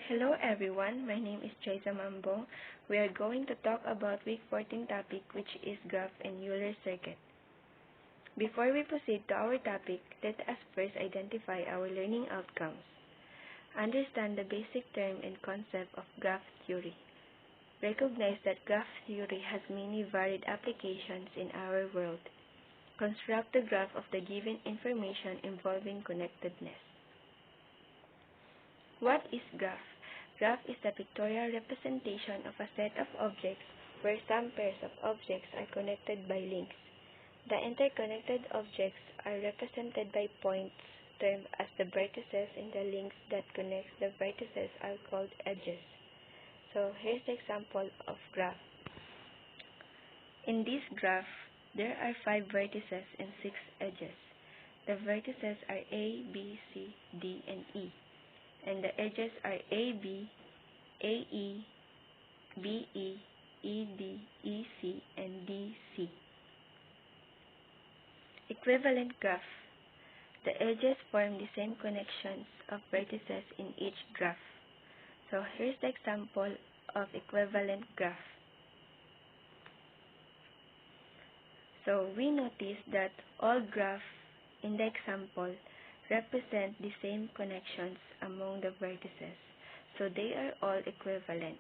Hello everyone, my name is Jaisa Mambo. We are going to talk about week 14 topic, which is graph and Euler's circuit. Before we proceed to our topic, let us first identify our learning outcomes. Understand the basic term and concept of graph theory. Recognize that graph theory has many varied applications in our world. Construct the graph of the given information involving connectedness. What is graph? Graph is the pictorial representation of a set of objects where some pairs of objects are connected by links. The interconnected objects are represented by points termed as the vertices, and the links that connect the vertices are called edges. So here's the example of graph. In this graph, there are 5 vertices and 6 edges. The vertices are A, B, C, D, and E. And the edges are AB, AE, BE, ED, EC, and DC. Equivalent graph. The edges form the same connections of vertices in each graph. So here's the example of equivalent graph. So we notice that all graphs in the example represent the same connections among the vertices, so they are all equivalent.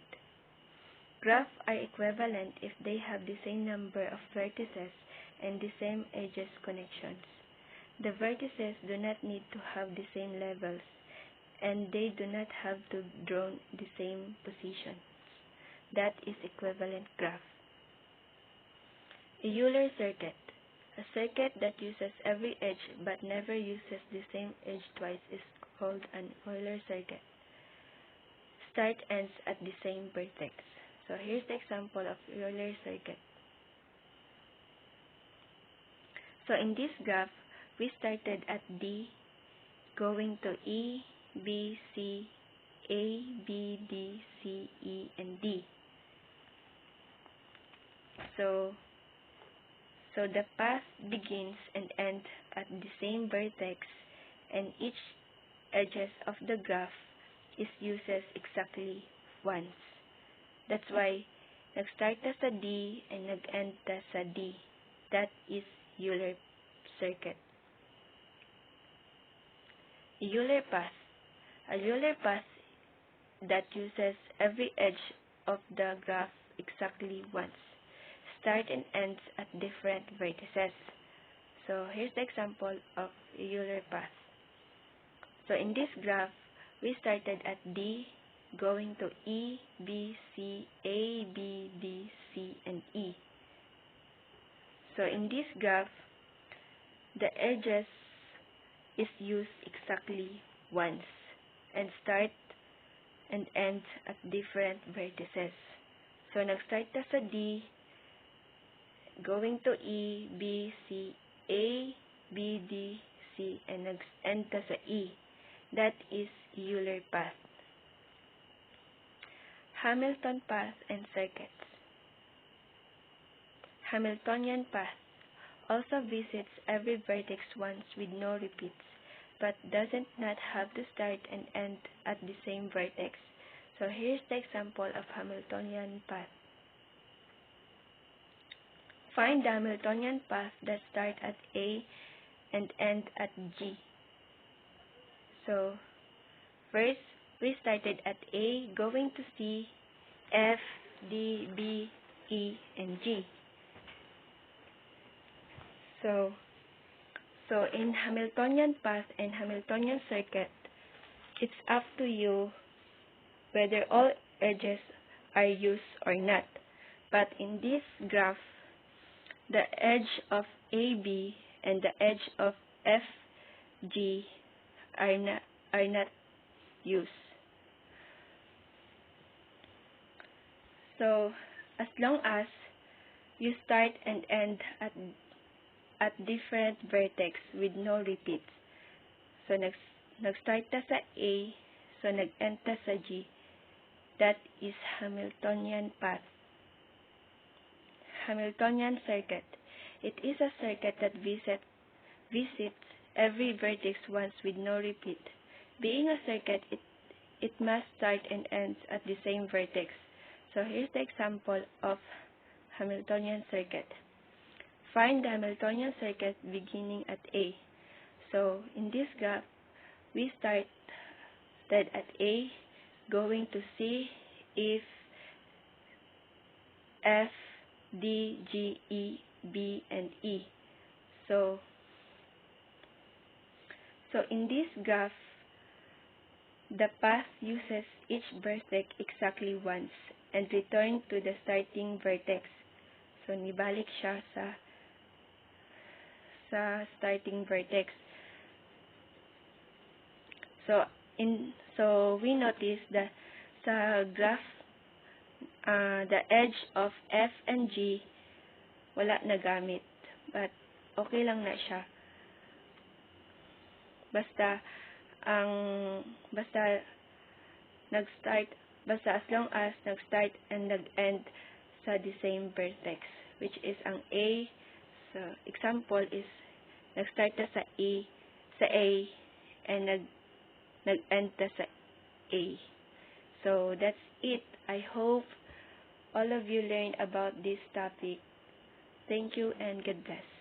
Graphs are equivalent if they have the same number of vertices and the same edges connections. The vertices do not need to have the same levels, and they do not have to draw the same positions. That is equivalent graph. A Euler circuit. A circuit that uses every edge but never uses the same edge twice is called an Euler circuit. Start ends at the same vertex. So here's the example of Euler circuit. So in this graph, we started at D, going to E, B, C, A, B, D, C, E, and D. So the path begins and ends at the same vertex, and each edges of the graph is uses exactly once. That's why nag-start ta sa D and nag-end ta sa D. That is Euler circuit. Euler path. A Euler path that uses every edge of the graph exactly once. Start and ends at different vertices. So here's the example of a Euler path. So in this graph, we started at D, going to E, B, C, A, B, D, C, and E. So in this graph, the edges is used exactly once and start and end at different vertices. So nag-start ta sa D, going to E, B, C, A, B, D, C, and nag-end ta sa E. That is Euler path. Hamilton path and circuits. Hamiltonian path also visits every vertex once with no repeats, but doesn't not have to start and end at the same vertex. So here's the example of Hamiltonian path. Find the Hamiltonian path that start at A and end at G. So first, we started at A, going to C, F, D, B, E, and G. So in Hamiltonian path and Hamiltonian circuit, it's up to you whether all edges are used or not. But in this graph, the edge of AB and the edge of FG are not used. So as long as you start and end at different vertex with no repeats. So nag-start ta sa A, so nag-end ta sa G. That is Hamiltonian path. Hamiltonian circuit. It is a circuit that visits every vertex once with no repeat. Being a circuit, it must start and ends at the same vertex. So here's the example of Hamiltonian circuit. Find the Hamiltonian circuit beginning at A. So in this graph, we started at A, going to C, if F, D, G, E, B, and E. So in this graph, the path uses each vertex exactly once and return to the starting vertex. So nibalik siya sa starting vertex. So we notice that sa graph, the edge of F and G wala nagamit, but okay lang na siya. Basta as long as nag-start and nag-end sa the same vertex, which is ang A. So example is nag-start ta sa A and nag-end ta sa A. So that's it. I hope all of you learned about this topic. Thank you and God bless.